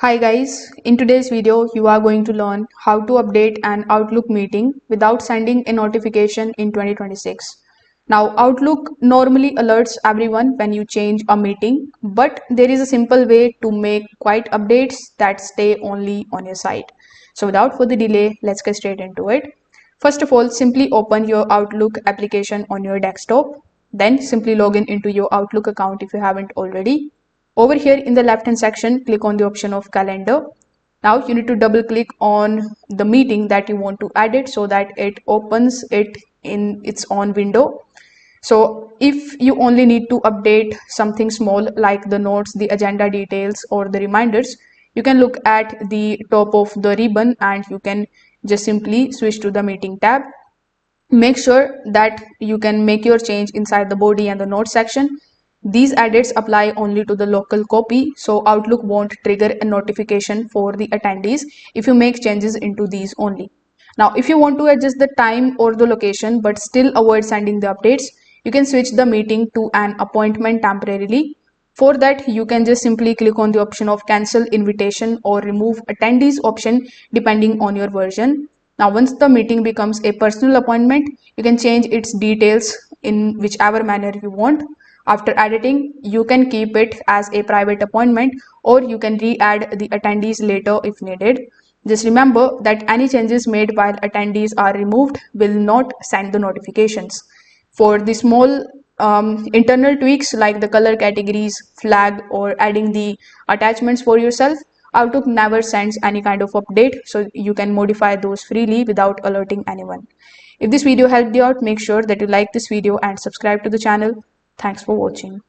Hi guys, in today's video you are going to learn how to update an Outlook meeting without sending a notification in 2026. Now Outlook normally alerts everyone when you change a meeting, but there is a simple way to make quiet updates that stay only on your site. So without further delay, let's get straight into it. First of all, simply open your Outlook application on your desktop. Then simply log in into your Outlook account if you haven't already. Over here in the left hand section, click on the option of calendar. Now you need to double click on the meeting that you want to edit so that it opens it in its own window. So if you only need to update something small like the notes, the agenda details or the reminders, you can look at the top of the ribbon and you can just simply switch to the meeting tab. Make sure that you can make your change inside the body and the notes section. These edits apply only to the local copy, so Outlook won't trigger a notification for the attendees if you make changes into these only. Now, if you want to adjust the time or the location but still avoid sending the updates, you can switch the meeting to an appointment temporarily. For that, you can just simply click on the option of cancel invitation or remove attendees option depending on your version. Now, once the meeting becomes a personal appointment, you can change its details in whichever manner you want. After editing, you can keep it as a private appointment or you can re-add the attendees later if needed. Just remember that any changes made while attendees are removed will not send the notifications. For the small internal tweaks like the color categories, flag, or adding the attachments for yourself, Outlook never sends any kind of update, so you can modify those freely without alerting anyone. If this video helped you out, make sure that you like this video and subscribe to the channel. Thanks for watching.